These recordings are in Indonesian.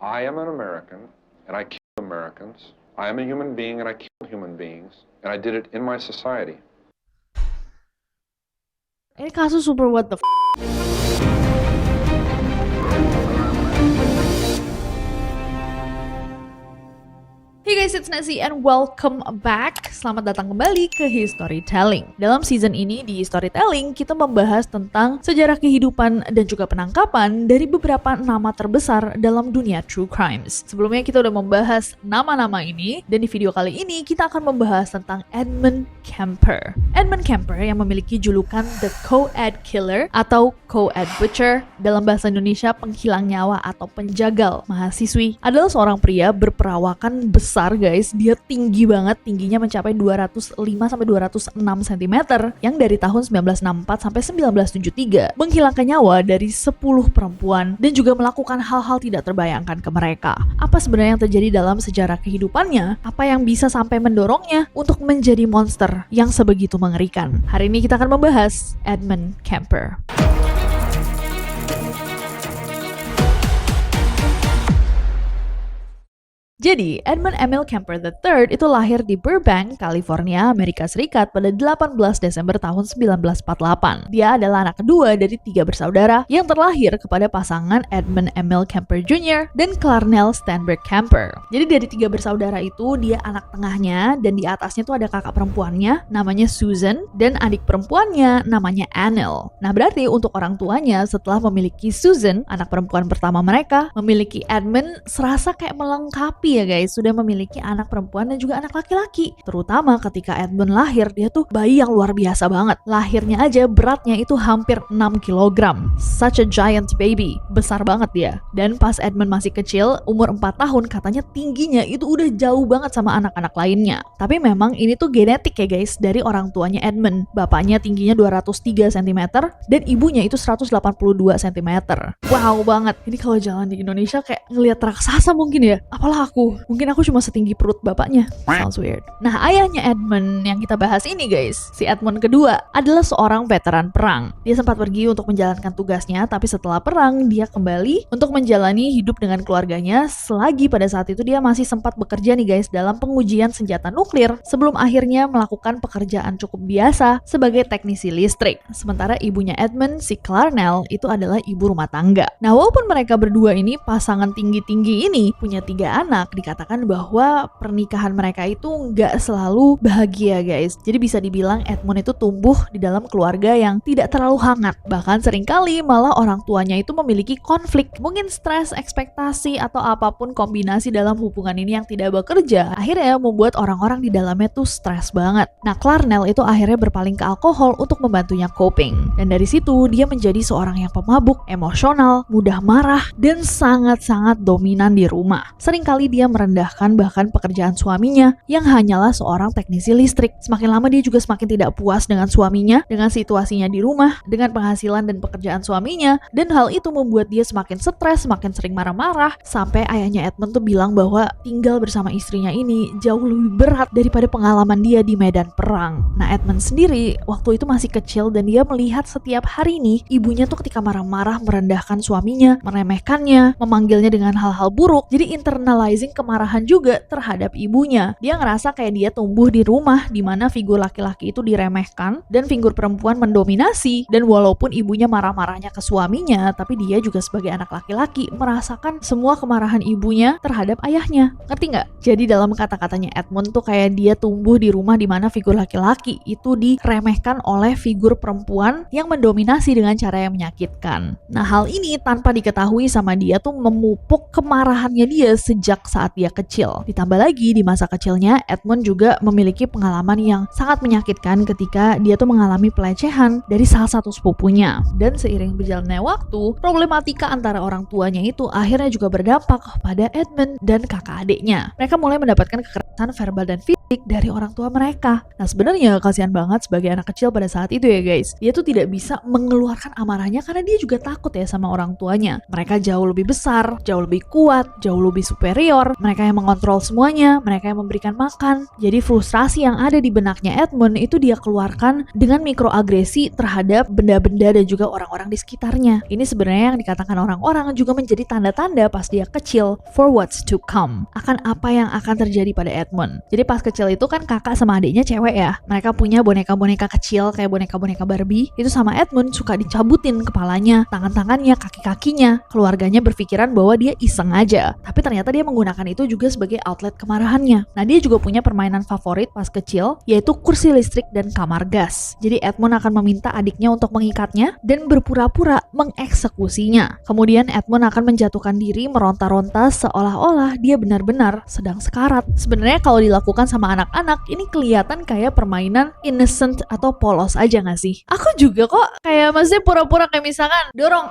I am an American, and I kill Americans. I am a human being, and I kill human beings. And I did it in my society. Ini kasus super what the Hey guys, it's Nancy and welcome back. Selamat datang kembali ke Historytelling. Dalam season ini di Historytelling, kita membahas tentang sejarah kehidupan dan juga penangkapan dari beberapa nama terbesar dalam dunia true crimes. Sebelumnya kita udah membahas nama-nama ini, dan di video kali ini kita akan membahas tentang Edmund Kemper. Edmund Kemper yang memiliki julukan The Co-Ed Killer atau Co-Ed Butcher, dalam bahasa Indonesia penghilang nyawa atau penjagal mahasiswi, adalah seorang pria berperawakan besar guys. Dia tinggi banget, tingginya mencapai 205-206 cm yang dari tahun 1964 sampai 1973 menghilangkan nyawa dari 10 perempuan dan juga melakukan hal-hal tidak terbayangkan ke mereka. Apa sebenarnya yang terjadi dalam sejarah kehidupannya? Apa yang bisa sampai mendorongnya untuk menjadi monster yang sebegitu mengerikan? Hari ini kita akan membahas Edmund Kemper. Jadi, Edmund Emil Kemper III itu lahir di Burbank, California, Amerika Serikat pada 18 Desember tahun 1948. Dia adalah anak kedua dari 3 bersaudara yang terlahir kepada pasangan Edmund Emil Kemper Jr. dan Clarnell Stanberg Kemper. Jadi dari 3 bersaudara itu, dia anak tengahnya dan di atasnya tuh ada kakak perempuannya namanya Susan dan adik perempuannya namanya Anil. Nah, berarti untuk orang tuanya setelah memiliki Susan, anak perempuan pertama mereka, memiliki Edmund serasa kayak melengkapi ya guys, sudah memiliki anak perempuan dan juga anak laki-laki. Terutama ketika Edmund lahir, dia tuh bayi yang luar biasa banget. Lahirnya aja beratnya itu hampir 6 kg. Such a giant baby. Besar banget dia. Dan pas Edmund masih kecil, umur 4 tahun, katanya tingginya itu udah jauh banget sama anak-anak lainnya. Tapi memang ini tuh genetik ya guys, dari orang tuanya Edmund. Bapaknya tingginya 203 cm dan ibunya itu 182 cm. Wow banget. Ini kalau jalan di Indonesia kayak ngelihat raksasa mungkin ya. Apalah aku. Mungkin aku cuma setinggi perut bapaknya. Sounds weird. Nah, ayahnya Edmund yang kita bahas ini guys, si Edmund kedua, adalah seorang veteran perang. Dia sempat pergi untuk menjalankan tugasnya, tapi setelah perang, dia kembali untuk menjalani hidup dengan keluarganya selagi pada saat itu dia masih sempat bekerja nih guys dalam pengujian senjata nuklir sebelum akhirnya melakukan pekerjaan cukup biasa sebagai teknisi listrik. Sementara ibunya Edmund, si Clarnell, itu adalah ibu rumah tangga. Nah, walaupun mereka berdua ini pasangan tinggi-tinggi ini punya 3 anak, dikatakan bahwa pernikahan mereka itu nggak selalu bahagia guys. Jadi bisa dibilang Edmund itu tumbuh di dalam keluarga yang tidak terlalu hangat. Bahkan seringkali malah orang tuanya itu memiliki konflik. Mungkin stres, ekspektasi, atau apapun kombinasi dalam hubungan ini yang tidak bekerja. Akhirnya membuat orang-orang di dalamnya tuh stres banget. Nah, Clarnell itu akhirnya berpaling ke alkohol untuk membantunya coping. Dan dari situ dia menjadi seorang yang pemabuk, emosional, mudah marah, dan sangat-sangat dominan di rumah. Seringkali dia merendahkan bahkan pekerjaan suaminya yang hanyalah seorang teknisi listrik. Semakin lama dia juga semakin tidak puas dengan suaminya, dengan situasinya di rumah, dengan penghasilan dan pekerjaan suaminya, dan hal itu membuat dia semakin stres, semakin sering marah-marah, sampai ayahnya Edmund tuh bilang bahwa tinggal bersama istrinya ini jauh lebih berat daripada pengalaman dia di medan perang. Nah, Edmund sendiri waktu itu masih kecil dan dia melihat setiap hari nih ibunya tuh ketika marah-marah merendahkan suaminya, meremehkannya, memanggilnya dengan hal-hal buruk. Jadi internalizing kemarahan juga terhadap ibunya. Dia ngerasa kayak dia tumbuh di rumah di mana figur laki-laki itu diremehkan dan figur perempuan mendominasi, dan walaupun ibunya marah-marahnya ke suaminya, tapi dia juga sebagai anak laki-laki merasakan semua kemarahan ibunya terhadap ayahnya. Ngerti nggak? Jadi dalam kata-katanya Edmund tuh kayak dia tumbuh di rumah di mana figur laki-laki itu diremehkan oleh figur perempuan yang mendominasi dengan cara yang menyakitkan. Nah, hal ini tanpa diketahui sama dia tuh memupuk kemarahannya dia sejak saat dia kecil. Ditambah lagi di masa kecilnya Edmund juga memiliki pengalaman yang sangat menyakitkan ketika dia tuh mengalami pelecehan dari salah satu sepupunya. Dan seiring berjalannya waktu, problematika antara orang tuanya itu akhirnya juga berdampak pada Edmund dan kakak adiknya. Mereka mulai mendapatkan kekerasan verbal dan fisik dari orang tua mereka. Nah, sebenarnya kasihan banget sebagai anak kecil pada saat itu ya guys. Dia tuh tidak bisa mengeluarkan amarahnya karena dia juga takut ya sama orang tuanya. Mereka jauh lebih besar, jauh lebih kuat, jauh lebih superior, motor, mereka yang mengontrol semuanya, mereka yang memberikan makan. Jadi frustrasi yang ada di benaknya Edmund itu dia keluarkan dengan mikroagresi terhadap benda-benda dan juga orang-orang di sekitarnya. Ini sebenarnya yang dikatakan orang-orang juga menjadi tanda-tanda pas dia kecil for what's to come, akan apa yang akan terjadi pada Edmund. Jadi pas kecil itu kan kakak sama adiknya cewek ya, mereka punya boneka-boneka kecil kayak boneka-boneka Barbie. Itu sama Edmund suka dicabutin kepalanya, tangan-tangannya, kaki-kakinya. Keluarganya berpikiran bahwa dia iseng aja, tapi ternyata dia menggunakan itu juga sebagai outlet kemarahannya. Nah, dia juga punya permainan favorit pas kecil, yaitu kursi listrik dan kamar gas. Jadi Edmund akan meminta adiknya untuk mengikatnya dan berpura-pura mengeksekusinya. Kemudian Edmund akan menjatuhkan diri meronta-ronta seolah-olah dia benar-benar sedang sekarat. Sebenarnya kalau dilakukan sama anak-anak, ini kelihatan kayak permainan innocent atau polos aja gak sih? Aku juga kok kayak maksudnya pura-pura kayak misalkan dorong,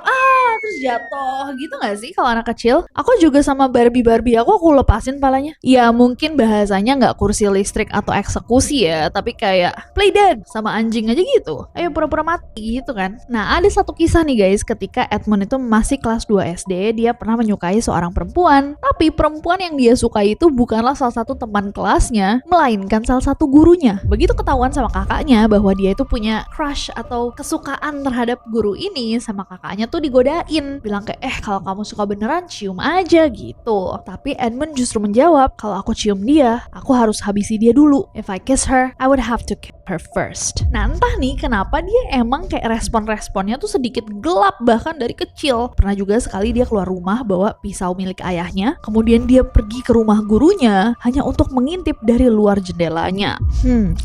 terus jatuh gitu gak sih kalau anak kecil? Aku juga sama Barbie aku lepasin palanya. Ya mungkin bahasanya gak kursi listrik atau eksekusi ya, tapi kayak play dead sama anjing aja gitu. Ayo pura-pura mati gitu kan. Nah, ada satu kisah nih guys, ketika Edmund itu masih kelas 2 SD, dia pernah menyukai seorang perempuan. Tapi perempuan yang dia sukai itu bukanlah salah satu teman kelasnya, melainkan salah satu gurunya. Begitu ketahuan sama kakaknya bahwa dia itu punya crush atau kesukaan terhadap guru ini, sama kakaknya tuh digodain, bilang kayak kalau kamu suka beneran cium aja gitu. Tapi Edmund justru menjawab, kalau aku cium dia, aku harus habisi dia dulu. If I kiss her, I would have to kill her first. Nah, entah nih kenapa dia emang kayak respon-responnya tuh sedikit gelap bahkan dari kecil. Pernah juga sekali dia keluar rumah bawa pisau milik ayahnya, kemudian dia pergi ke rumah gurunya hanya untuk mengintip dari luar jendelanya.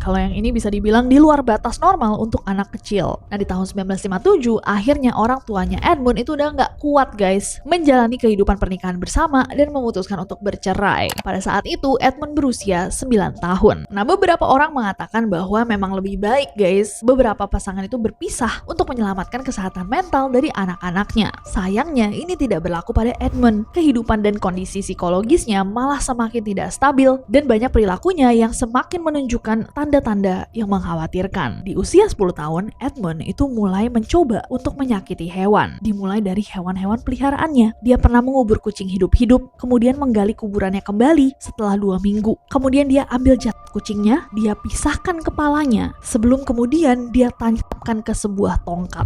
Kalau yang ini bisa dibilang di luar batas normal untuk anak kecil. Nah, di tahun 1957, akhirnya orang tuanya Edmund itu udah nggak kuat guys menjalani kehidupan pernikahan bersama dan memutuskan untuk bercerai. Pada saat itu, Edmund berusia 9 tahun. Nah, beberapa orang mengatakan bahwa memang lebih baik guys, beberapa pasangan itu berpisah untuk menyelamatkan kesehatan mental dari anak-anaknya. Sayangnya, ini tidak berlaku pada Edmund. Kehidupan dan kondisi psikologisnya malah semakin tidak stabil dan banyak perilakunya yang semakin menunjukkan tanda-tanda yang mengkhawatirkan. Di usia 10 tahun, Edmund itu mulai mencoba untuk menyakiti hewan. Dimulai dari hewan-hewan peliharaannya. Dia pernah mengubur kucing hidup-hidup, kemudian menggali kuburannya kembali setelah 2 minggu. Kemudian dia ambil jasad kucingnya, dia pisahkan kepalanya, sebelum kemudian dia tancapkan ke sebuah tongkat.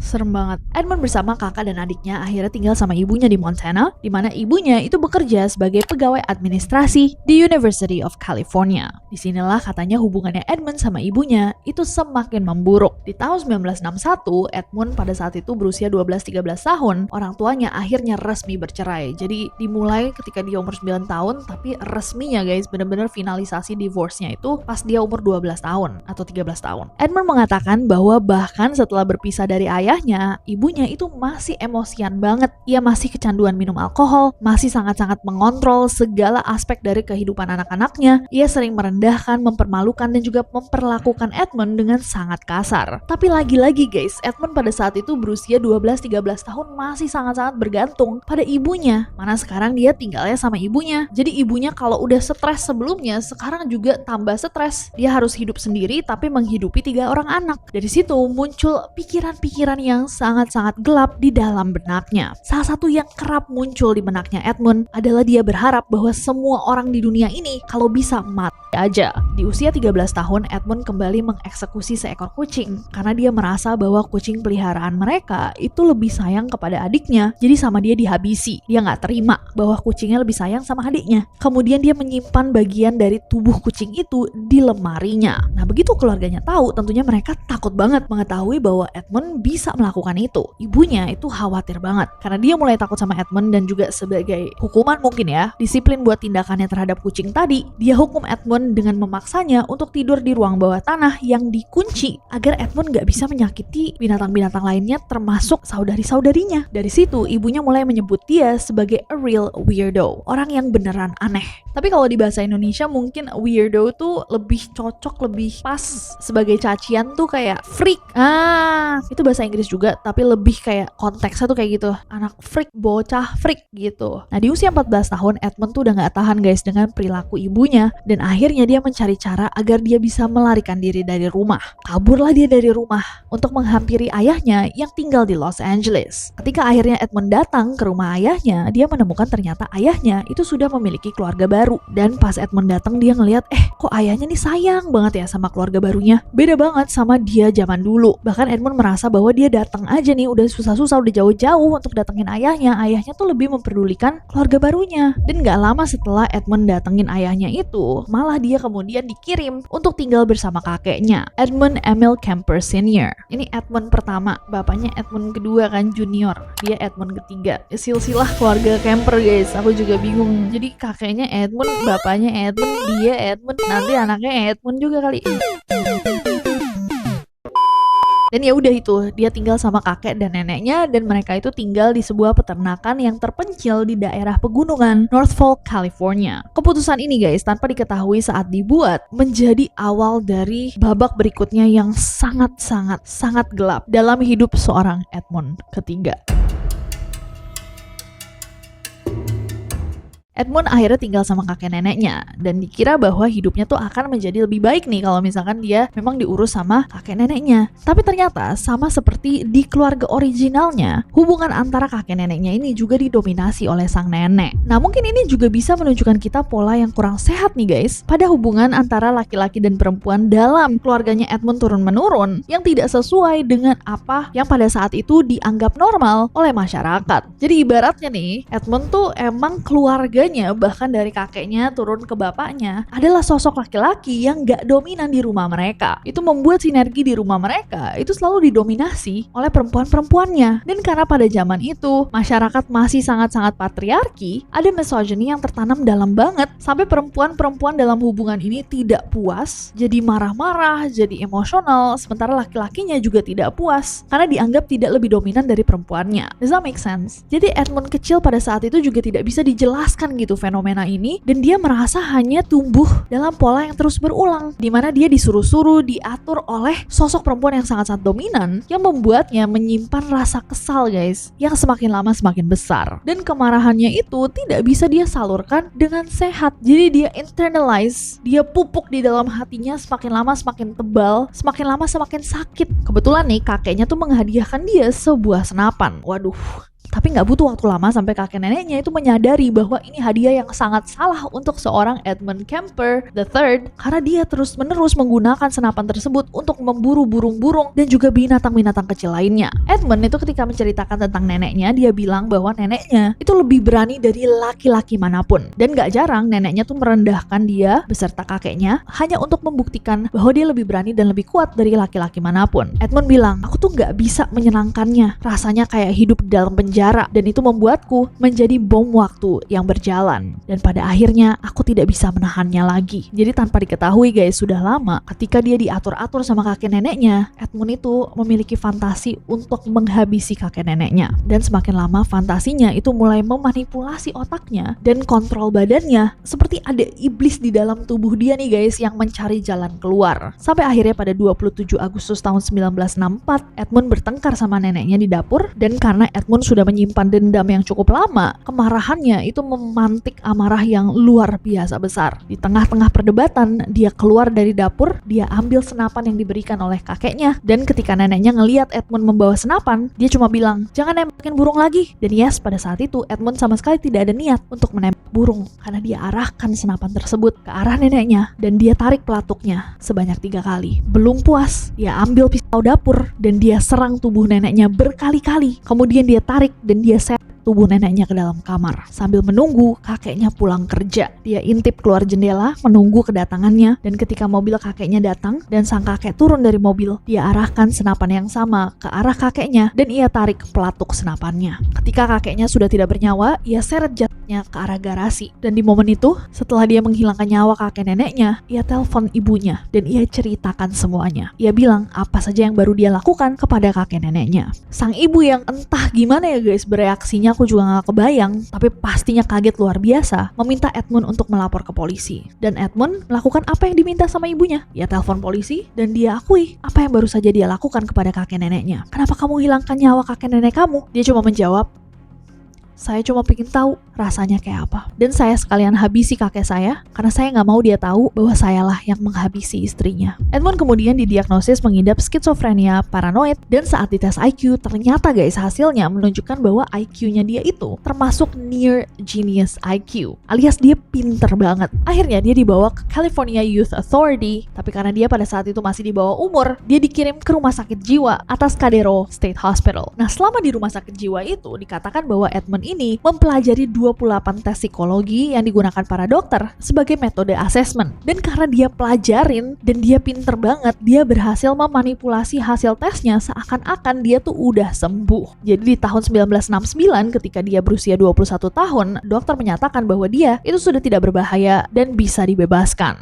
Serem banget. Edmund bersama kakak dan adiknya akhirnya tinggal sama ibunya di Montana, di mana ibunya itu bekerja sebagai pegawai administrasi di University of California. Disinilah katanya hubungannya Edmund sama ibunya itu semakin memburuk. Di tahun 1961, Edmund pada saat itu berusia 12-13 tahun, orang tuanya akhirnya resmi bercerai. Jadi dimulai ketika dia umur 9 tahun, tapi resminya guys, benar-benar finalisasi divorce-nya itu pas dia umur 12 tahun atau 13 tahun. Edmund mengatakan bahwa bahkan setelah berpisah dari ayahnya, ibunya itu masih emosian banget. Ia masih kecanduan minum alkohol, masih sangat-sangat mengontrol segala aspek dari kehidupan anak-anaknya. Ia sering merendahkan, mempermalukan, dan juga memperlakukan Edmund dengan sangat kasar. Tapi lagi-lagi guys, Edmund pada saat itu berusia 12-13 tahun masih sangat-sangat bergantung pada ibunya. Mana sekarang dia tinggalnya sama ibunya. Jadi ibunya kalau udah stres sebelumnya, sekarang juga tambah stres. Dia harus hidup sendiri tapi menghidupi 3 orang anak. Dari situ muncul pikiran-pikiran yang sangat-sangat gelap di dalam benaknya. Salah satu yang kerap muncul di benaknya Edmund adalah dia berharap bahwa semua orang di dunia ini kalau bisa mati aja. Di usia 13 tahun, Edmund kembali mengeksekusi seekor kucing karena dia merasa bahwa kucing peliharaan mereka itu lebih sayang kepada adiknya, jadi sama dia dihabisi. Dia nggak terima bahwa kucingnya lebih sayang sama adiknya. Kemudian dia menyimpan bagian dari tubuh kucing itu di lemarinya. Nah, begitu keluarganya tahu, tentunya mereka takut banget mengetahui bahwa Edmund bisa melakukan itu. Ibunya itu khawatir banget karena dia mulai takut sama Edmund, dan juga sebagai hukuman mungkin ya, disiplin buat tindakannya terhadap kucing tadi, dia hukum Edmund dengan memaksanya untuk tidur di ruang bawah tanah yang dikunci agar Edmund gak bisa menyakiti binatang-binatang lainnya termasuk saudari-saudarinya. Dari situ ibunya mulai menyebut dia sebagai a real weirdo, orang yang beneran aneh. Tapi kalau di bahasa Indonesia mungkin weirdo tuh lebih cocok, lebih pas sebagai cacian tuh kayak freak. Itu bahasa Inggris Inggris juga, tapi lebih kayak konteksnya tuh kayak gitu, anak freak, bocah freak gitu. Nah di usia 14 tahun Edmund tuh udah gak tahan guys dengan perilaku ibunya, dan akhirnya dia mencari cara agar dia bisa melarikan diri dari rumah. Kaburlah dia dari rumah untuk menghampiri ayahnya yang tinggal di Los Angeles. Ketika akhirnya Edmund datang ke rumah ayahnya, dia menemukan ternyata ayahnya itu sudah memiliki keluarga baru. Dan pas Edmund datang dia ngelihat, kok ayahnya nih sayang banget ya sama keluarga barunya. Beda banget sama dia zaman dulu. Bahkan Edmund merasa bahwa dia datang aja nih udah susah-susah, udah jauh-jauh untuk datengin ayahnya. Ayahnya tuh lebih memperdulikan keluarga barunya. Dan gak lama setelah Edmund datengin ayahnya itu, malah dia kemudian dikirim untuk tinggal bersama kakeknya, Edmund Emil Kemper Sr. Ini Edmund pertama, bapaknya Edmund kedua kan junior, dia Edmund ketiga. Silsilah keluarga Kemper guys, aku juga bingung. Jadi kakeknya Edmund, bapaknya Edmund, dia Edmund, nanti anaknya Edmund juga kali. Dan ya udah itu, dia tinggal sama kakek dan neneknya, dan mereka itu tinggal di sebuah peternakan yang terpencil di daerah pegunungan North Fork, California. Keputusan ini guys, tanpa diketahui saat dibuat, menjadi awal dari babak berikutnya yang sangat gelap dalam hidup seorang Edmund ketiga. Edmund akhirnya tinggal sama kakek neneknya, dan dikira bahwa hidupnya tuh akan menjadi lebih baik nih kalau misalkan dia memang diurus sama kakek neneknya. Tapi ternyata sama seperti di keluarga originalnya, hubungan antara kakek neneknya ini juga didominasi oleh sang nenek. Nah mungkin ini juga bisa menunjukkan kita pola yang kurang sehat nih guys, pada hubungan antara laki-laki dan perempuan dalam keluarganya Edmund turun-menurun, yang tidak sesuai dengan apa yang pada saat itu dianggap normal oleh masyarakat. Jadi ibaratnya nih, Edmund tuh emang keluarga bahkan dari kakeknya turun ke bapaknya adalah sosok laki-laki yang gak dominan di rumah mereka. Itu membuat sinergi di rumah mereka itu selalu didominasi oleh perempuan-perempuannya. Dan karena pada zaman itu masyarakat masih sangat-sangat patriarki, ada misogyni yang tertanam dalam banget, sampai perempuan-perempuan dalam hubungan ini tidak puas, jadi marah-marah, jadi emosional, sementara laki-lakinya juga tidak puas karena dianggap tidak lebih dominan dari perempuannya. Does that make sense? Jadi Edmund kecil pada saat itu juga tidak bisa dijelaskan gitu fenomena ini, dan dia merasa hanya tumbuh dalam pola yang terus berulang, di mana dia disuruh-suruh, diatur oleh sosok perempuan yang sangat-sangat dominan, yang membuatnya menyimpan rasa kesal guys, yang semakin lama semakin besar, dan kemarahannya itu tidak bisa dia salurkan dengan sehat. Jadi dia internalize, dia pupuk di dalam hatinya, semakin lama semakin tebal, semakin lama semakin sakit. Kebetulan nih kakeknya tuh menghadiahkan dia sebuah senapan. Waduh, tapi nggak butuh waktu lama sampai kakek neneknya itu menyadari bahwa ini hadiah yang sangat salah untuk seorang Edmund Kemper III, karena dia terus-menerus menggunakan senapan tersebut untuk memburu burung-burung dan juga binatang-binatang kecil lainnya. Edmund itu ketika menceritakan tentang neneknya, dia bilang bahwa neneknya itu lebih berani dari laki-laki manapun, dan nggak jarang neneknya tuh merendahkan dia beserta kakeknya hanya untuk membuktikan bahwa dia lebih berani dan lebih kuat dari laki-laki manapun. Edmund bilang, aku tuh nggak bisa menyenangkannya, rasanya kayak hidup di dalam penjara, dan itu membuatku menjadi bom waktu yang berjalan, dan pada akhirnya aku tidak bisa menahannya lagi. Jadi tanpa diketahui guys, sudah lama ketika dia diatur-atur sama kakek neneknya, Edmund itu memiliki fantasi untuk menghabisi kakek neneknya, dan semakin lama fantasinya itu mulai memanipulasi otaknya dan kontrol badannya, seperti ada iblis di dalam tubuh dia nih guys yang mencari jalan keluar. Sampai akhirnya pada 27 Agustus tahun 1964, Edmund bertengkar sama neneknya di dapur, dan karena Edmund sudah menyimpan dendam yang cukup lama, kemarahannya itu memantik amarah yang luar biasa besar. Di tengah-tengah perdebatan, dia keluar dari dapur, dia ambil senapan yang diberikan oleh kakeknya, dan ketika neneknya ngelihat Edmund membawa senapan, dia cuma bilang, jangan nembakin burung lagi. Dan yes, pada saat itu Edmund sama sekali tidak ada niat untuk menembak burung, karena dia arahkan senapan tersebut ke arah neneknya, dan dia tarik pelatuknya sebanyak 3 kali. Belum puas, dia ambil pisau dapur, dan dia serang tubuh neneknya berkali-kali. Kemudian dia tarik dan dia set tubuh neneknya ke dalam kamar sambil menunggu kakeknya pulang kerja. Dia intip keluar jendela menunggu kedatangannya, dan ketika mobil kakeknya datang dan sang kakek turun dari mobil, dia arahkan senapan yang sama ke arah kakeknya dan ia tarik pelatuk senapannya. Ketika kakeknya sudah tidak bernyawa, ia seret jasnya ke arah garasi, dan di momen itu setelah dia menghilangkan nyawa kakek neneknya, ia telepon ibunya dan ia ceritakan semuanya. Ia bilang apa saja yang baru dia lakukan kepada kakek neneknya. Sang ibu yang entah gimana ya guys bereaksinya aku juga gak kebayang, tapi pastinya kaget luar biasa, meminta Edmund untuk melapor ke polisi. Dan Edmund melakukan apa yang diminta sama ibunya. Dia telepon polisi dan dia akui apa yang baru saja dia lakukan kepada kakek neneknya. Kenapa kamu hilangkan nyawa kakek nenek kamu? Dia cuma menjawab, saya cuma pengen tahu rasanya kayak apa. Dan saya sekalian habisi kakek saya karena saya nggak mau dia tahu bahwa sayalah yang menghabisi istrinya. Edmund kemudian didiagnosis mengidap skizofrenia paranoid dan saat dites IQ ternyata guys hasilnya menunjukkan bahwa IQ-nya dia itu termasuk near genius IQ alias dia pinter banget. Akhirnya dia dibawa ke California Youth Authority, tapi karena dia pada saat itu masih di bawah umur, dia dikirim ke rumah sakit jiwa Atascadero State Hospital. Nah, selama di rumah sakit jiwa itu dikatakan bahwa Edmund ini mempelajari 28 tes psikologi yang digunakan para dokter sebagai metode asesmen. Dan karena dia pelajarin dan dia pinter banget, dia berhasil memanipulasi hasil tesnya seakan-akan dia tuh udah sembuh. Jadi di tahun 1969 ketika dia berusia 21 tahun, dokter menyatakan bahwa dia itu sudah tidak berbahaya dan bisa dibebaskan.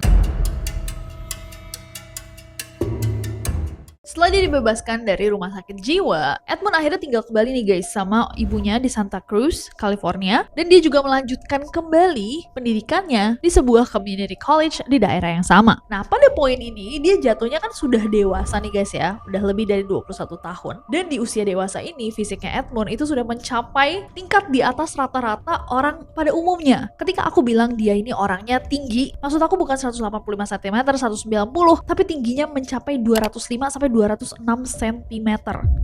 Setelah dia dibebaskan dari rumah sakit jiwa, Edmund akhirnya tinggal kembali nih guys sama ibunya di Santa Cruz, California, dan dia juga melanjutkan kembali pendidikannya di sebuah community college di daerah yang sama. Nah, pada poin ini dia jatuhnya kan sudah dewasa nih guys ya, udah lebih dari 21 tahun. Dan di usia dewasa ini fisiknya Edmund itu sudah mencapai tingkat di atas rata-rata orang pada umumnya. Ketika aku bilang dia ini orangnya tinggi, maksud aku bukan 185 cm, 190, tapi tingginya mencapai 205 sampai 206 cm,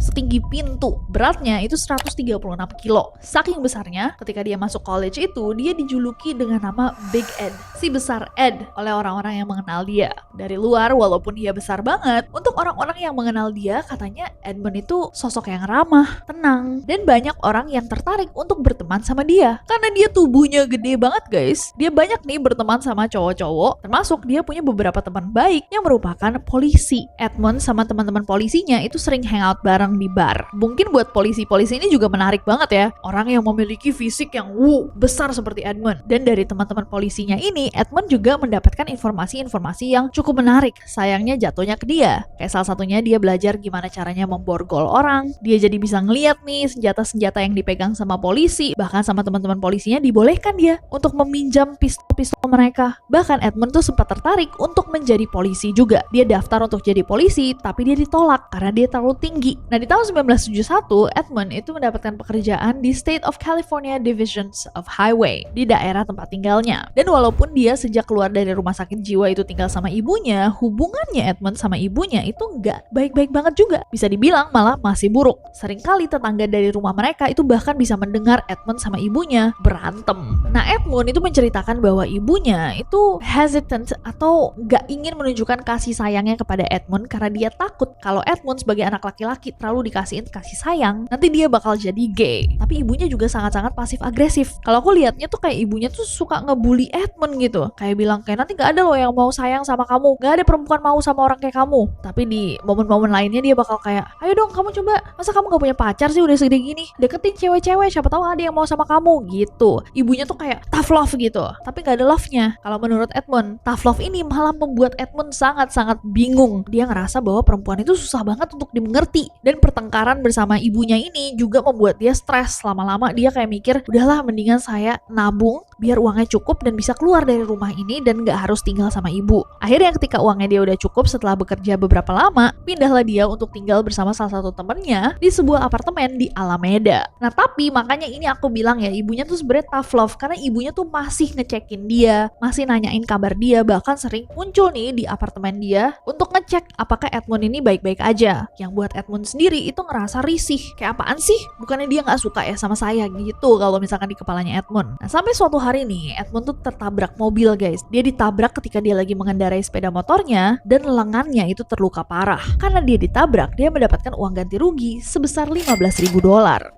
setinggi pintu. Beratnya itu 136 kilo. Saking besarnya, ketika dia masuk college itu, dia dijuluki dengan nama Big Ed, si besar Ed, oleh orang-orang yang mengenal dia. Dari luar, walaupun dia besar banget, untuk orang-orang yang mengenal dia, katanya Edmund itu sosok yang ramah, tenang, dan banyak orang yang tertarik untuk berteman sama dia. Karena dia tubuhnya gede banget guys, dia banyak nih berteman sama cowok-cowok, termasuk dia punya beberapa teman baik yang merupakan polisi. Edmund sama teman-teman polisinya itu sering hangout bareng di bar. Mungkin buat polisi-polisi ini juga menarik banget ya, orang yang memiliki fisik yang besar seperti Edmund. Dan dari teman-teman polisinya ini, Edmund juga mendapatkan informasi-informasi yang cukup menarik. Sayangnya jatuhnya ke dia. Kayak salah satunya dia belajar gimana caranya memborgol orang. Dia jadi bisa ngeliat nih senjata-senjata yang dipegang sama polisi. Bahkan sama teman-teman polisinya dibolehkan dia untuk meminjam pistol-pistol mereka. Bahkan Edmund tuh sempat tertarik untuk menjadi polisi juga. Dia daftar untuk jadi polisi, tapi dia ditolak karena dia terlalu tinggi. Nah, di tahun 1971, Edmund itu mendapatkan pekerjaan di State of California Divisions of Highway di daerah tempat tinggalnya. Dan walaupun dia sejak keluar dari rumah sakit jiwa itu tinggal sama ibunya, hubungannya Edmund sama ibunya itu nggak baik-baik banget juga. Bisa dibilang malah masih buruk. Seringkali tetangga dari rumah mereka itu bahkan bisa mendengar Edmund sama ibunya berantem. Nah, Edmund itu menceritakan bahwa ibunya itu hesitant atau nggak ingin menunjukkan kasih sayangnya kepada Edmund karena dia takut kalau Edmund sebagai anak laki-laki terlalu dikasihin kasih sayang, nanti dia bakal jadi gay. Tapi ibunya juga sangat-sangat pasif agresif. Kalau aku lihatnya tuh kayak ibunya tuh suka ngebully Edmund gitu. Kayak bilang kayak nanti gak ada loh yang mau sayang sama kamu. Gak ada perempuan mau sama orang kayak kamu. Tapi di momen-momen lainnya dia bakal kayak, ayo dong kamu coba. Masa kamu gak punya pacar sih udah segede gini? Deketin cewek-cewek, siapa tahu ada yang mau sama kamu gitu. Ibunya tuh kayak tough love gitu. Tapi gak ada love-nya. Kalau menurut Edmund, tough love ini malah membuat Edmund sangat-sangat bingung. Dia ngerasa bahwa perempuan itu susah banget untuk dimengerti. Dan pertengkaran bersama ibunya ini juga membuat dia stres. Lama-lama dia kayak mikir, udahlah mendingan saya nabung biar uangnya cukup dan bisa keluar dari rumah ini dan gak harus tinggal sama ibu. Akhirnya ketika uangnya dia udah cukup setelah bekerja beberapa lama, pindahlah dia untuk tinggal bersama salah satu temennya di sebuah apartemen di Alameda. Nah, tapi makanya ini aku bilang ya, ibunya tuh sebenarnya tough love karena ibunya tuh masih ngecekin dia, masih nanyain kabar dia, bahkan sering muncul nih di apartemen dia untuk ngecek apakah Edmund ini baik-baik aja. Yang buat Edmund sendiri itu ngerasa risih. Kayak apaan sih? Bukannya dia gak suka ya sama saya gitu kalau misalkan di kepalanya Edmund. Nah, sampai suatu hari nih, Edmund tuh tertabrak mobil guys. Dia ditabrak ketika dia lagi mengendarai sepeda motornya dan lengannya itu terluka parah. Karena dia ditabrak, dia mendapatkan uang ganti rugi sebesar $15.000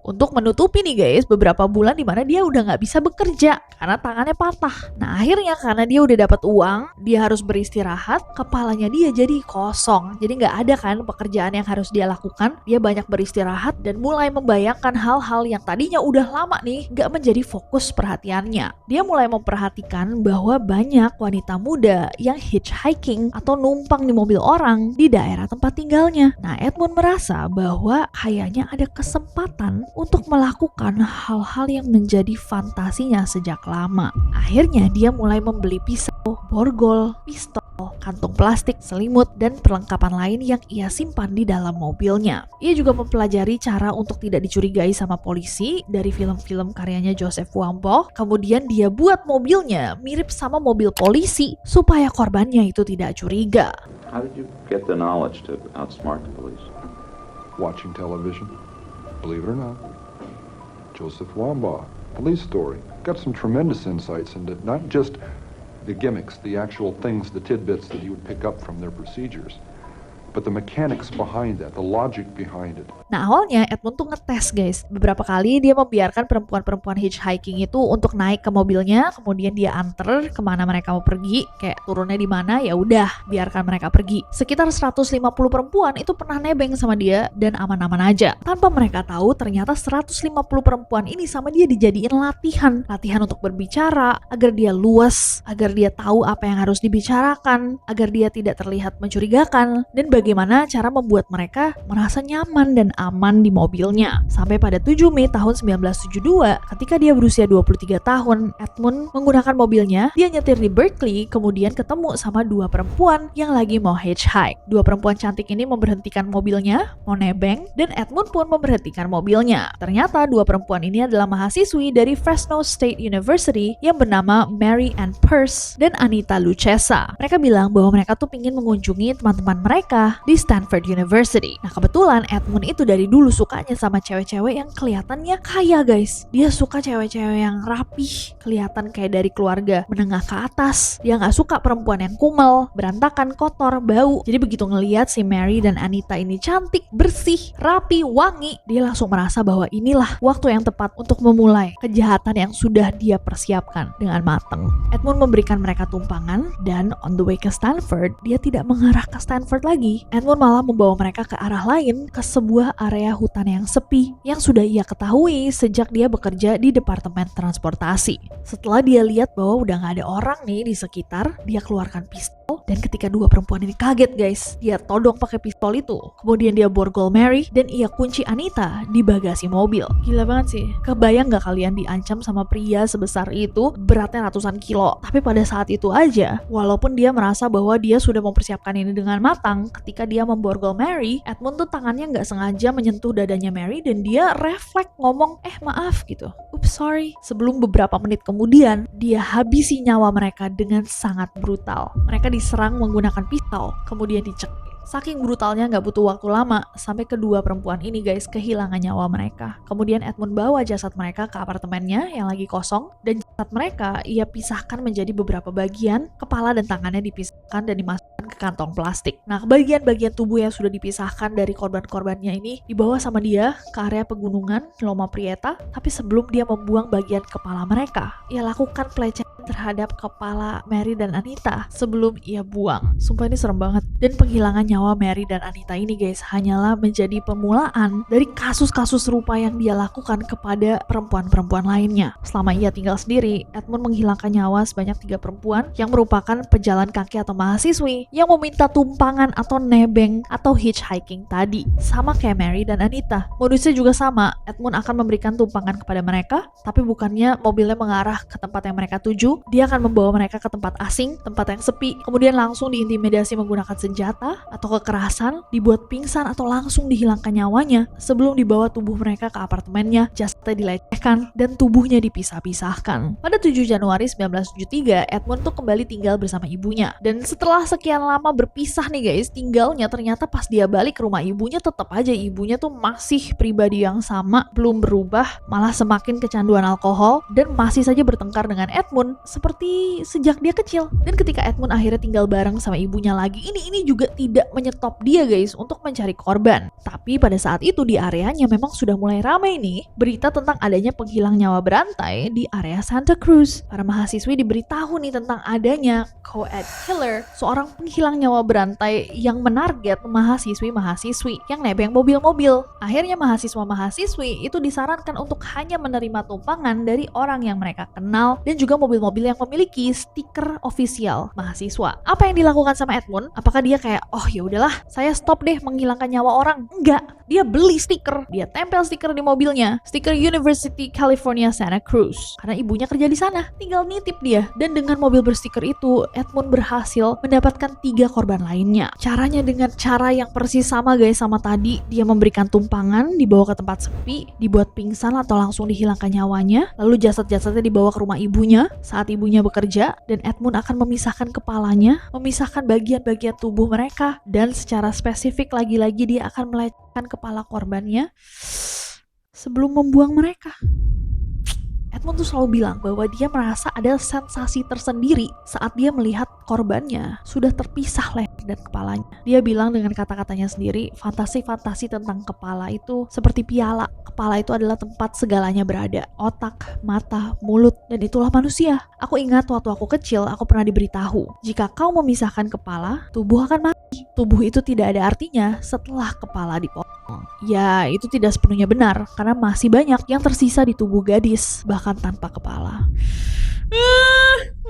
untuk menutupi nih guys beberapa bulan dimana dia udah gak bisa bekerja karena tangannya patah. Nah akhirnya karena dia udah dapat uang, dia harus beristirahat, kepalanya dia jadi kosong. Jadi nggak ada kan pekerjaan yang harus dia lakukan. Dia banyak beristirahat dan mulai membayangkan hal-hal yang tadinya udah lama nih nggak menjadi fokus perhatiannya. Dia mulai memperhatikan bahwa banyak wanita muda yang hitchhiking atau numpang di mobil orang di daerah tempat tinggalnya. Nah Edmund merasa bahwa kayaknya ada kesempatan untuk melakukan hal-hal yang menjadi fantasinya sejak lama. Akhirnya dia mulai membeli pisau, borgol, pistol, kantung plastik, selimut, dan perlengkapan lain yang ia simpan di dalam mobilnya. Ia juga mempelajari cara untuk tidak dicurigai sama polisi dari film-film karyanya Joseph Wambaugh. Kemudian dia buat mobilnya mirip sama mobil polisi supaya korbannya itu tidak curiga. How did you get the knowledge to outsmart the police? Watching television, believe it or not. Joseph Wambaugh, Police Story. Got some tremendous insights into not just the gimmicks, the actual things, the tidbits that you would pick up from their procedures, but the mechanics behind that, the logic behind it. Nah awalnya Edmund tuh ngetes guys. Beberapa kali dia membiarkan perempuan-perempuan hitchhiking itu untuk naik ke mobilnya, kemudian dia anter kemana mereka mau pergi, kayak turunnya di mana ya udah biarkan mereka pergi. Sekitar 150 perempuan itu pernah nebeng sama dia dan aman-aman aja. Tanpa mereka tahu ternyata 150 perempuan ini sama dia dijadiin latihan untuk berbicara, agar dia luas, agar dia tahu apa yang harus dibicarakan, agar dia tidak terlihat mencurigakan, dan bagaimana cara membuat mereka merasa nyaman dan aman di mobilnya. Sampai pada 7 Mei tahun 1972, ketika dia berusia 23 tahun, Edmund menggunakan mobilnya, dia nyetir di Berkeley, kemudian ketemu sama dua perempuan yang lagi mau hitchhike. Dua perempuan cantik ini memberhentikan mobilnya, mau nebeng, dan Edmund pun memberhentikan mobilnya. Ternyata dua perempuan ini adalah mahasiswi dari Fresno State University yang bernama Mary Ann Peirce dan Anita Lucchesa. Mereka bilang bahwa mereka tuh pingin mengunjungi teman-teman mereka di Stanford University. Nah kebetulan Edmund itu dari dulu sukanya sama cewek-cewek yang kelihatannya kaya guys. Dia suka cewek-cewek yang rapih, kelihatan kayak dari keluarga menengah ke atas. Dia nggak suka perempuan yang kumel, berantakan, kotor, bau. Jadi begitu ngelihat si Mary dan Anita ini cantik, bersih, rapi, wangi, dia langsung merasa bahwa inilah waktu yang tepat untuk memulai kejahatan yang sudah dia persiapkan dengan matang. Edmund memberikan mereka tumpangan dan on the way ke Stanford, dia tidak mengarah ke Stanford lagi. Edmund malah membawa mereka ke arah lain, ke sebuah area hutan yang sepi yang sudah ia ketahui sejak dia bekerja di Departemen Transportasi. Setelah dia lihat bahwa udah gak ada orang nih di sekitar, dia keluarkan pistol dan ketika dua perempuan ini kaget guys, dia todong pakai pistol itu. Kemudian dia borgol Mary dan ia kunci Anita di bagasi mobil. Gila banget sih. Kebayang gak kalian diancam sama pria sebesar itu, beratnya ratusan kilo. Tapi pada saat itu aja, walaupun dia merasa bahwa dia sudah mempersiapkan ini dengan matang, ketika dia memborgol Mary, Edmund tuh tangannya gak sengaja menyentuh dadanya Mary dan dia refleks ngomong maaf gitu, oops sorry. Sebelum beberapa menit kemudian dia habisi nyawa mereka dengan sangat brutal. Mereka diserang menggunakan pisau, kemudian dicekik. Saking brutalnya gak butuh waktu lama sampai kedua perempuan ini guys kehilangan nyawa mereka. Kemudian Edmund bawa jasad mereka ke apartemennya yang lagi kosong dan jasad mereka ia pisahkan menjadi beberapa bagian, kepala dan tangannya dipisahkan dan dimasukkan ke kantong plastik. Nah bagian-bagian tubuh yang sudah dipisahkan dari korban-korbannya ini dibawa sama dia ke area pegunungan Loma Prieta, tapi sebelum dia membuang bagian kepala mereka, ia lakukan pelecehan terhadap kepala Mary dan Anita sebelum ia buang. Sumpah ini serem banget. Dan penghilangan nyawa Mary dan Anita ini guys hanyalah menjadi permulaan dari kasus-kasus serupa yang dia lakukan kepada perempuan-perempuan lainnya. Selama ia tinggal sendiri, Edmund menghilangkan nyawa sebanyak 3 perempuan yang merupakan pejalan kaki atau mahasiswi yang meminta tumpangan atau nebeng atau hitchhiking tadi. Sama kayak Mary dan Anita. Modusnya juga sama, Edmund akan memberikan tumpangan kepada mereka, tapi bukannya mobilnya mengarah ke tempat yang mereka tuju, dia akan membawa mereka ke tempat asing, tempat yang sepi, kemudian langsung diintimidasi menggunakan senjata atau kekerasan, dibuat pingsan atau langsung dihilangkan nyawanya sebelum dibawa tubuh mereka ke apartemennya, jasadnya dilecehkan dan tubuhnya dipisah-pisahkan. Pada 7 Januari 1973, Edmund tuh kembali tinggal bersama ibunya. Dan setelah sekian lama berpisah nih guys, tinggalnya ternyata pas dia balik ke rumah ibunya tetap aja ibunya tuh masih pribadi yang sama, belum berubah, malah semakin kecanduan alkohol dan masih saja bertengkar dengan Edmund seperti sejak dia kecil. Dan ketika Edmund akhirnya tinggal bareng sama ibunya lagi, ini juga tidak menyetop dia guys untuk mencari korban. Tapi pada saat itu di areanya memang sudah mulai ramai nih berita tentang adanya penghilang nyawa berantai di area Santa Cruz. Para mahasiswi diberitahu nih tentang adanya co-ed killer, seorang penghilang nyawa berantai yang menarget mahasiswi-mahasiswi yang nebeng mobil-mobil. Akhirnya mahasiswa-mahasiswi itu disarankan untuk hanya menerima tumpangan dari orang yang mereka kenal dan juga mobil-mobil yang memiliki stiker ofisial mahasiswa. Apa yang dilakukan sama Edmund? Apakah dia kayak, oh ya udahlah, saya stop deh menghilangkan nyawa orang? Enggak, dia beli stiker, dia tempel stiker di mobilnya, stiker University California Santa Cruz, karena ibunya kerja di sana. Tinggal nitip dia, dan dengan mobil berstiker itu Edmund berhasil mendapatkan 3 korban lainnya. Caranya dengan cara yang persis sama guys sama tadi. Dia memberikan tumpangan, dibawa ke tempat sepi, dibuat pingsan atau langsung dihilangkan nyawanya, lalu jasad-jasadnya dibawa ke rumah ibunya saat ibunya bekerja, dan Edmund akan memisahkan kepalanya, memisahkan bagian-bagian tubuh mereka, dan secara spesifik lagi-lagi dia akan melecehkan kepala korbannya sebelum membuang mereka. Edmund tuh selalu bilang bahwa dia merasa ada sensasi tersendiri saat dia melihat korbannya sudah terpisah leher dan kepalanya. Dia bilang dengan kata-katanya sendiri, fantasi-fantasi tentang kepala itu seperti piala. Kepala itu adalah tempat segalanya berada. Otak, mata, mulut, dan itulah manusia. Aku ingat waktu aku kecil, aku pernah diberitahu, jika kau memisahkan kepala, tubuh akan mati. Tubuh itu tidak ada artinya setelah kepala dipotong. Ya, itu tidak sepenuhnya benar, karena masih banyak yang tersisa di tubuh gadis, bahkan tanpa kepala.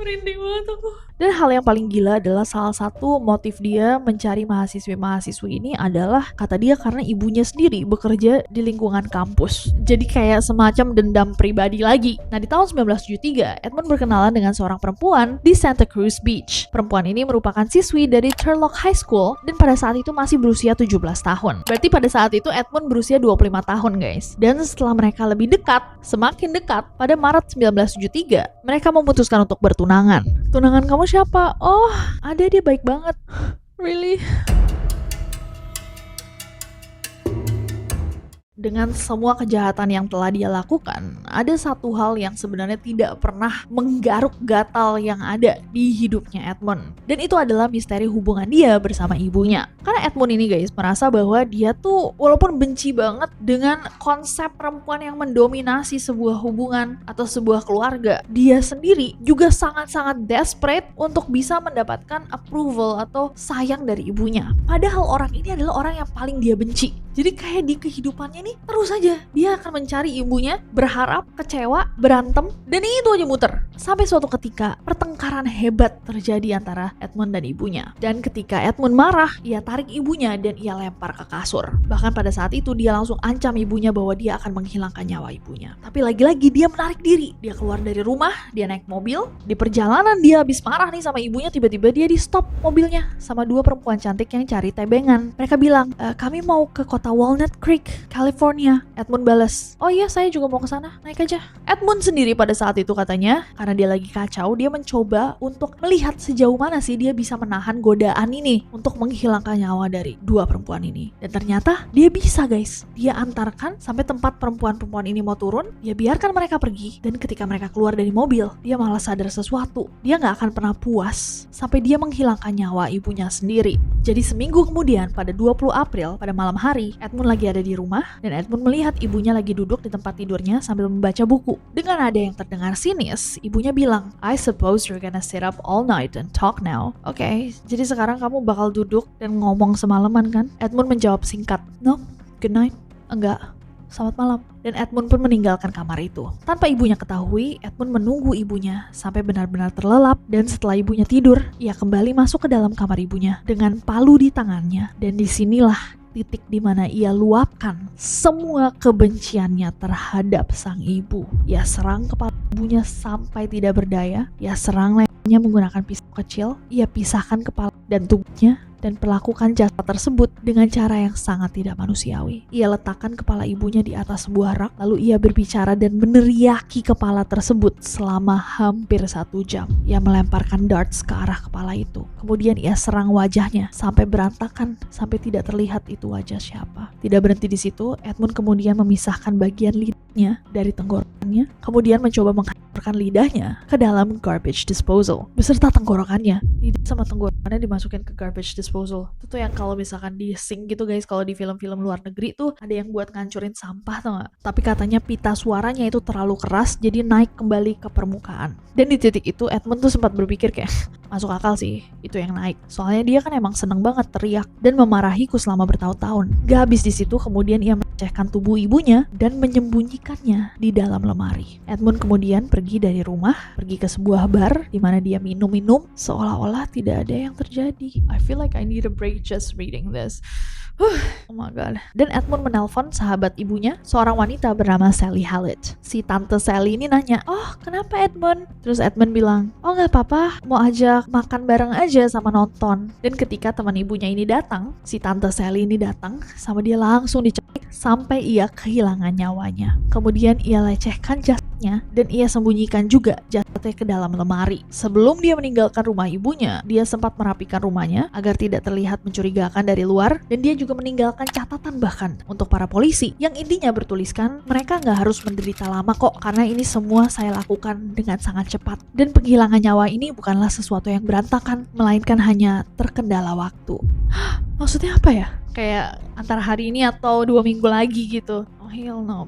Merinding banget aku. Dan hal yang paling gila adalah salah satu motif dia mencari mahasiswi-mahasiswi ini adalah, kata dia, karena ibunya sendiri bekerja di lingkungan kampus. Jadi kayak semacam dendam pribadi lagi. Nah, di tahun 1973, Edmund berkenalan dengan seorang perempuan di Santa Cruz Beach. Perempuan ini merupakan siswi dari Turlock High School dan pada saat itu masih berusia 17 tahun. Berarti pada saat itu Edmund berusia 25 tahun guys. Dan setelah mereka lebih dekat, semakin dekat, pada Maret 1973, mereka memutuskan untuk bertunangan. Tunangan kamu siapa? Oh, ada, dia baik banget. Really? Dengan semua kejahatan yang telah dia lakukan, ada satu hal yang sebenarnya tidak pernah menggaruk gatal yang ada di hidupnya Edmund. Dan itu adalah misteri hubungan dia bersama ibunya. Karena Edmund ini guys merasa bahwa dia tuh walaupun benci banget dengan konsep perempuan yang mendominasi sebuah hubungan atau sebuah keluarga, dia sendiri juga sangat-sangat desperate untuk bisa mendapatkan approval atau sayang dari ibunya. Padahal orang ini adalah orang yang paling dia benci. Jadi kayak di kehidupannya nih terus aja dia akan mencari ibunya, berharap, kecewa, berantem, dan itu aja muter. Sampai suatu ketika pertengkaran hebat terjadi antara Edmund dan ibunya. Dan ketika Edmund marah, ia tarik ibunya dan ia lempar ke kasur. Bahkan pada saat itu dia langsung ancam ibunya bahwa dia akan menghilangkan nyawa ibunya. Tapi lagi-lagi dia menarik diri. Dia keluar dari rumah, dia naik mobil. Di perjalanan dia habis marah nih sama ibunya, tiba-tiba dia di stop mobilnya sama 2 perempuan cantik yang cari tebengan. Mereka bilang, kami mau ke kota Walnut Creek, California. Edmund balas, oh iya saya juga mau ke sana, naik aja. Edmund sendiri pada saat itu katanya, karena dia lagi kacau, dia mencoba untuk melihat sejauh mana sih dia bisa menahan godaan ini untuk menghilangkan nyawa dari 2 perempuan ini. Dan ternyata dia bisa guys. Dia antarkan sampai tempat perempuan-perempuan ini mau turun, dia biarkan mereka pergi, dan ketika mereka keluar dari mobil, dia malah sadar sesuatu. Dia gak akan pernah puas sampai dia menghilangkan nyawa ibunya sendiri. Jadi seminggu kemudian pada 20 April pada malam hari, Edmund lagi ada di rumah dan Edmund melihat ibunya lagi duduk di tempat tidurnya sambil membaca buku. Dengan nada yang terdengar sinis, ibunya bilang, I suppose you're gonna sit up all night and talk now. Oke, jadi sekarang kamu bakal duduk dan ngomong semalaman kan? Edmund menjawab singkat, no, good night. Enggak, selamat malam. Dan Edmund pun meninggalkan kamar itu. Tanpa ibunya ketahui, Edmund menunggu ibunya sampai benar-benar terlelap, dan setelah ibunya tidur, ia kembali masuk ke dalam kamar ibunya dengan palu di tangannya. Dan disinilah titik di mana ia luapkan semua kebenciannya terhadap sang ibu. Ia serang kepala ibunya sampai tidak berdaya, ia serang menggunakan pisau kecil, ia pisahkan kepala dan tubuhnya dan perlakukan jasad tersebut dengan cara yang sangat tidak manusiawi. Ia letakkan kepala ibunya di atas sebuah rak, lalu ia berbicara dan meneriaki kepala tersebut selama hampir 1 jam. Ia melemparkan darts ke arah kepala itu. Kemudian ia serang wajahnya sampai berantakan, sampai tidak terlihat itu wajah siapa. Tidak berhenti di situ, Edmund kemudian memisahkan bagian lidahnya dari tenggorokannya, kemudian mencoba menghantarkan lidahnya ke dalam garbage disposal beserta tenggorokannya. Lidah sama tenggorokannya dimasukin ke garbage disposal. Itu tuh yang kalau misalkan di sink gitu guys, kalau di film-film luar negeri tuh ada yang buat ngancurin sampah tau gak? Tapi katanya pita suaranya itu terlalu keras jadi naik kembali ke permukaan. Dan di titik itu Edmund tuh sempat berpikir kayak masuk akal sih itu yang naik. Soalnya dia kan emang seneng banget teriak dan memarahiku selama bertahun-tahun. Gak habis di situ kemudian ia melecehkan tubuh ibunya dan menyembunyikannya di dalam lemari. Edmund kemudian pergi dari rumah, pergi ke sebuah bar di mana dia minum-minum seolah-olah tidak ada yang terjadi. I feel like I need a break just reading this. Oh my god. Dan Edmund menelpon sahabat ibunya, seorang wanita bernama Sally Hallett. Si tante Sally ini nanya, "Oh, kenapa Edmund?" Terus Edmund bilang, "Oh nggak apa-apa, mau ajak makan bareng aja sama nonton." Dan ketika teman ibunya ini datang, si tante Sally ini datang, sama dia langsung dicekik sampai ia kehilangan nyawanya. Kemudian ia lecehkan jasadnya dan ia sembunyikan juga jasadnya ke dalam lemari. Sebelum dia meninggalkan rumah ibunya, dia sempat merapikan rumahnya agar tidak terlihat mencurigakan dari luar, dan dia juga meninggalkan catatan bahkan untuk para polisi yang intinya bertuliskan, mereka nggak harus menderita lama kok karena ini semua saya lakukan dengan sangat cepat, dan penghilangan nyawa ini bukanlah sesuatu yang berantakan melainkan hanya terkendala waktu. Maksudnya apa ya? Kayak antara hari ini atau 2 minggu lagi gitu. Oh hell no.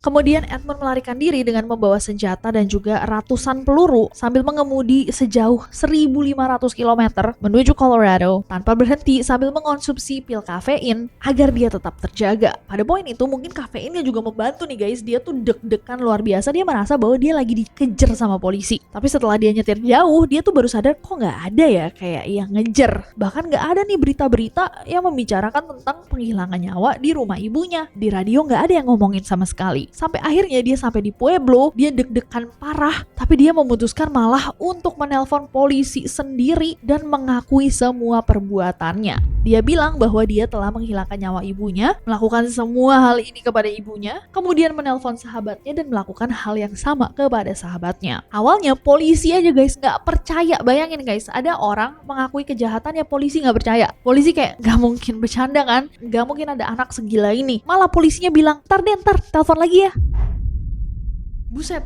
Kemudian Edmund melarikan diri dengan membawa senjata dan juga ratusan peluru sambil mengemudi sejauh 1.500 km menuju Colorado tanpa berhenti sambil mengonsumsi pil kafein agar dia tetap terjaga. Pada poin itu mungkin kafeinnya juga membantu nih guys, dia tuh deg-degan luar biasa, dia merasa bahwa dia lagi dikejar sama polisi. Tapi setelah dia nyetir jauh, dia tuh baru sadar kok nggak ada ya kayak yang ngejar. Bahkan nggak ada nih berita-berita yang membicarakan tentang penghilangan nyawa di rumah ibunya. Di radio nggak ada yang ngomongin sama sekali. Sampai akhirnya dia sampai di Pueblo, dia deg-degan parah, tapi dia memutuskan malah untuk menelpon polisi sendiri dan mengakui semua perbuatannya. Dia bilang bahwa dia telah menghilangkan nyawa ibunya, melakukan semua hal ini kepada ibunya, kemudian menelpon sahabatnya dan melakukan hal yang sama kepada sahabatnya. Awalnya polisi aja guys nggak percaya, bayangin guys, ada orang mengakui kejahatannya polisi nggak percaya. Polisi kayak nggak mungkin bercanda kan, nggak mungkin ada anak segila ini. Malah polisinya bilang, ntar telepon lagi ya. Buset.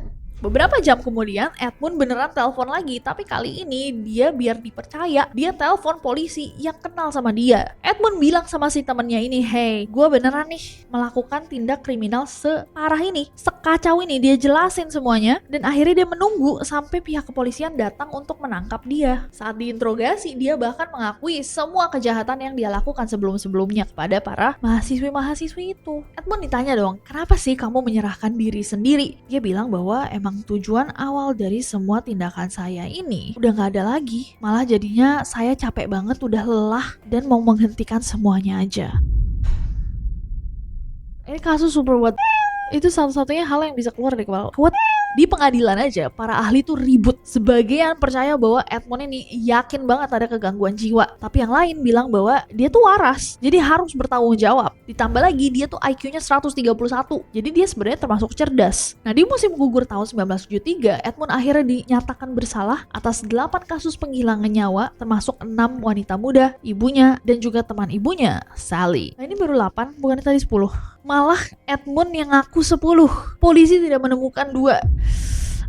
Beberapa jam kemudian Edmund beneran telepon lagi, tapi kali ini dia biar dipercaya, dia telepon polisi yang kenal sama dia. Edmund bilang sama si temennya ini, "Hey, gue beneran nih melakukan tindak kriminal separah ini, sekacau ini." Dia jelasin semuanya dan akhirnya dia menunggu sampai pihak kepolisian datang untuk menangkap dia. Saat diinterogasi, dia bahkan mengakui semua kejahatan yang dia lakukan sebelum-sebelumnya kepada para mahasiswi-mahasiswi itu. Edmund ditanya dong, "Kenapa sih kamu menyerahkan diri sendiri?" Dia bilang bahwa emang tujuan awal dari semua tindakan saya ini udah gak ada lagi. Malah jadinya saya capek banget, udah lelah dan mau menghentikan semuanya aja. Ini kasus super what? Itu satu-satunya hal yang bisa keluar dari kepala. What? Di pengadilan aja, para ahli tuh ribut. Sebagian percaya bahwa Edmund ini yakin banget ada kegangguan jiwa. Tapi yang lain bilang bahwa dia tuh waras, jadi harus bertanggung jawab. Ditambah lagi dia tuh IQ-nya 131. Jadi dia sebenarnya termasuk cerdas. Nah, di musim gugur tahun 1973, Edmund akhirnya dinyatakan bersalah atas 8 kasus penghilangan nyawa, termasuk 6 wanita muda, ibunya, dan juga teman ibunya, Sally. Nah, ini baru 8, bukan tadi 10. Malah Edmund yang ngaku 10. Polisi tidak menemukan 2.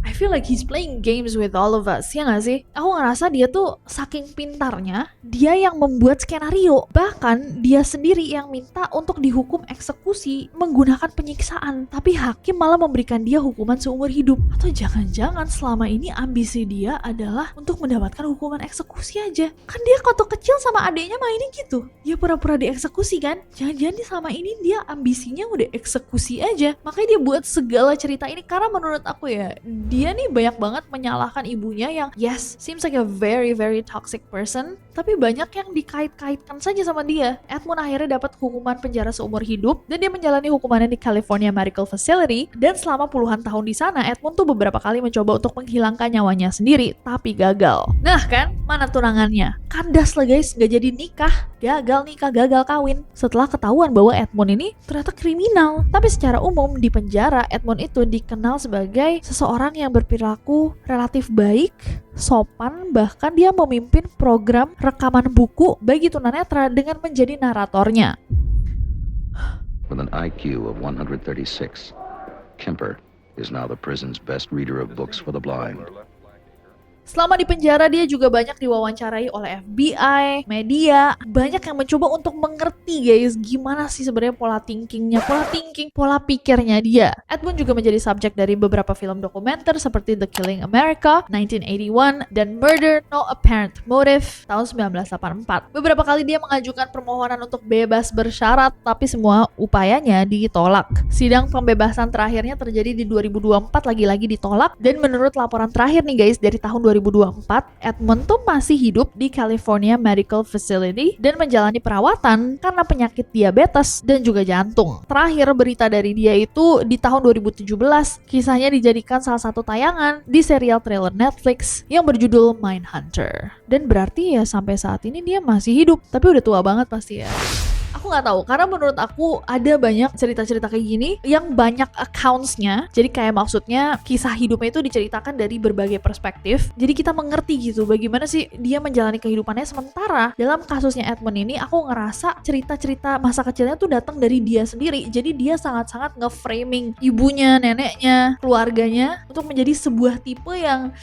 I feel like he's playing games with all of us, ya gak sih? Aku ngerasa dia tuh saking pintarnya, dia yang membuat skenario. Bahkan dia sendiri yang minta untuk dihukum eksekusi menggunakan penyiksaan. Tapi hakim malah memberikan dia hukuman seumur hidup. Atau jangan-jangan selama ini ambisi dia adalah untuk mendapatkan hukuman eksekusi aja. Kan dia waktu kecil sama adeknya mainnya gitu. Dia pura-pura dieksekusi kan? Jangan-jangan selama ini dia ambisinya udah eksekusi aja. Makanya dia buat segala cerita ini karena menurut aku ya, dia dia nih banyak banget menyalahkan ibunya yang yes, seems like a very very toxic person, tapi banyak yang dikait-kaitkan saja sama dia. Edmund akhirnya dapat hukuman penjara seumur hidup dan dia menjalani hukumannya di California Medical Facility, dan selama puluhan tahun di sana Edmund tuh beberapa kali mencoba untuk menghilangkan nyawanya sendiri tapi gagal. Nah kan, mana tunangannya? Kandas lah guys, gak jadi nikah, gagal kawin setelah ketahuan bahwa Edmund ini ternyata kriminal. Tapi secara umum di penjara Edmund itu dikenal sebagai seseorang yang berperilaku relatif baik, sopan, bahkan dia memimpin program rekaman buku bagi tunanetra dengan menjadi naratornya. With an IQ of 136, Kemper is now the prison's best reader of books for the blind. Selama di penjara dia juga banyak diwawancarai oleh FBI, media, banyak yang mencoba untuk mengerti guys gimana sih sebenarnya pola pikirnya dia. Edmund juga menjadi subjek dari beberapa film dokumenter seperti The Killing America 1981 dan Murder No Apparent Motive tahun 1984. Beberapa kali dia mengajukan permohonan untuk bebas bersyarat, tapi semua upayanya ditolak. Sidang pembebasan terakhirnya terjadi di 2024, lagi-lagi ditolak, dan menurut laporan terakhir nih guys dari tahun 2024, Edmund tuh masih hidup di California Medical Facility dan menjalani perawatan karena penyakit diabetes dan juga jantung. Terakhir berita dari dia itu di tahun 2017, kisahnya dijadikan salah satu tayangan di serial trailer Netflix yang berjudul Mindhunter. Dan berarti ya sampai saat ini dia masih hidup, tapi udah tua banget pasti ya. Aku nggak tahu, karena menurut aku ada banyak cerita-cerita kayak gini yang banyak accounts-nya. Jadi kayak maksudnya kisah hidupnya itu diceritakan dari berbagai perspektif. Jadi kita mengerti gitu bagaimana sih dia menjalani kehidupannya. Sementara dalam kasusnya Edmund ini aku ngerasa cerita-cerita masa kecilnya tuh datang dari dia sendiri. Jadi dia sangat-sangat nge-framing ibunya, neneknya, keluarganya untuk menjadi sebuah tipe yang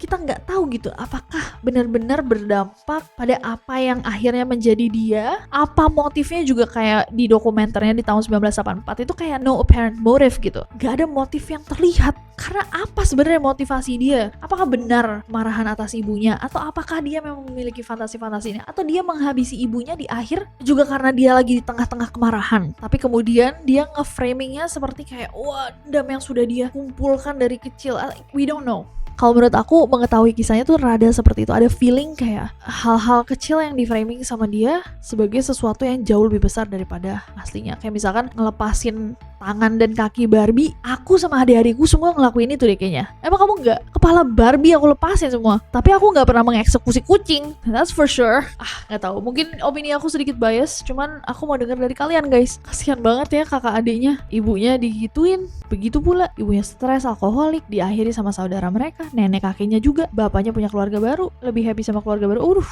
kita nggak tahu gitu apakah benar-benar berdampak pada apa yang akhirnya menjadi dia, apa motifnya. Juga kayak di dokumenternya di tahun 1984 itu kayak no apparent motive gitu, nggak ada motif yang terlihat. Karena apa sebenarnya motivasi dia? Apakah benar marahan atas ibunya, atau apakah dia memang memiliki fantasi-fantasi ini, atau dia menghabisi ibunya di akhir juga karena dia lagi di tengah-tengah kemarahan, tapi kemudian dia nge-framingnya seperti kayak wah dendam yang sudah dia kumpulkan dari kecil. We don't know. Kalau menurut aku mengetahui kisahnya tuh rada seperti itu. Ada feeling kayak hal-hal kecil yang di framing sama dia sebagai sesuatu yang jauh lebih besar daripada aslinya. Kayak misalkan ngelepasin tangan dan kaki Barbie, aku sama adik-adikku semua ngelakuin itu deh kayaknya. Emang kamu nggak? Kepala Barbie aku lepasin semua, tapi aku nggak pernah mengeksekusi kucing. That's for sure. Nggak tahu, mungkin opini aku sedikit bias, cuman aku mau dengar dari kalian guys. Kasihan banget ya kakak adiknya, ibunya digituin. Begitu pula ibunya stres, alkoholik, diakhiri sama saudara mereka, nenek kakeknya juga, bapaknya punya keluarga baru, lebih happy sama keluarga baru.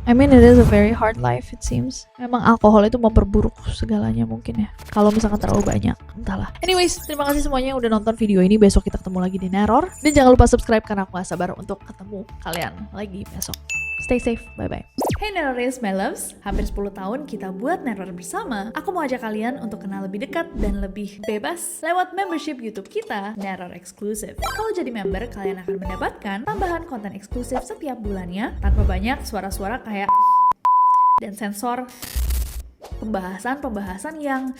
I mean it is a very hard life it seems. Memang alkohol itu memperburuk segalanya mungkin ya, kalau misalkan terlalu banyak, entahlah. Anyways, terima kasih semuanya yang udah nonton video ini. Besok kita ketemu lagi di Neror, dan jangan lupa subscribe karena aku gak sabar untuk ketemu kalian lagi besok. Stay safe, bye-bye. Hey Neroris, my loves. Hampir 10 tahun kita buat Neror bersama. Aku mau ajak kalian untuk kenal lebih dekat dan lebih bebas lewat membership YouTube kita, Neror Exclusive. Kalau jadi member, kalian akan mendapatkan tambahan konten eksklusif setiap bulannya tanpa banyak suara-suara kayak dan sensor, pembahasan yang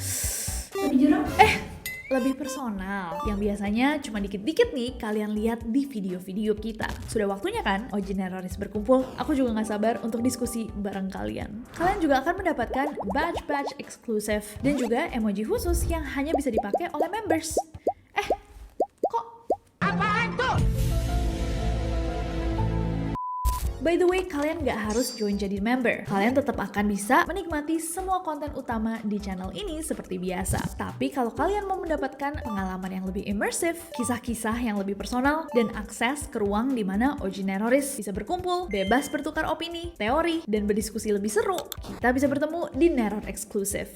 lebih personal, yang biasanya cuma dikit-dikit nih kalian lihat di video-video kita. Sudah waktunya kan OG Neroris berkumpul? Aku juga gak sabar untuk diskusi bareng kalian. Kalian juga akan mendapatkan badge eksklusif dan juga emoji khusus yang hanya bisa dipakai oleh members. Kok? Apaan tuh? By the way, kalian gak harus join jadi member. Kalian tetap akan bisa menikmati semua konten utama di channel ini seperti biasa. Tapi kalau kalian mau mendapatkan pengalaman yang lebih imersif, kisah-kisah yang lebih personal, dan akses ke ruang di mana OG Neroris bisa berkumpul, bebas bertukar opini, teori, dan berdiskusi lebih seru, kita bisa bertemu di Neror Exclusive.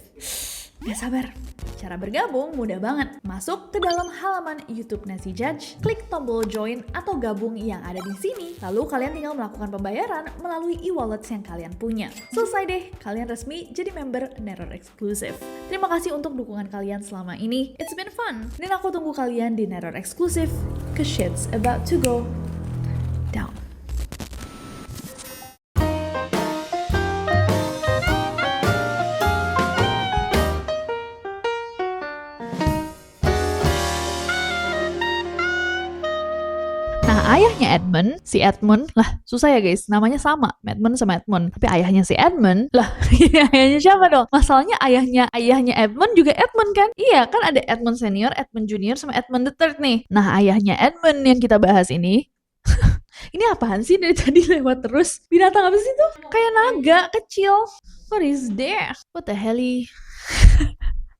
Gak sabar. Cara bergabung mudah banget. Masuk ke dalam halaman YouTube Nasi Judge, klik tombol join atau gabung yang ada di sini. Lalu kalian tinggal melakukan pembayaran melalui e-wallets yang kalian punya. Selesai deh, kalian resmi jadi member Neror Exclusive. Terima kasih untuk dukungan kalian selama ini. It's been fun. Dan aku tunggu kalian di Neror Exclusive, 'cause shit's about to go down. ayahnya Edmund, si Edmund, lah susah ya guys, namanya sama, Edmund sama Edmund. Tapi ayahnya si Edmund, lah ayahnya siapa dong? Masalahnya ayahnya Edmund juga Edmund kan? Iya kan ada Edmund senior, Edmund junior, sama Edmund the third nih. Nah ayahnya Edmund yang kita bahas ini, ini apaan sih dari tadi lewat terus? Binatang apa sih itu? Kayak naga kecil. What is there? What the hell?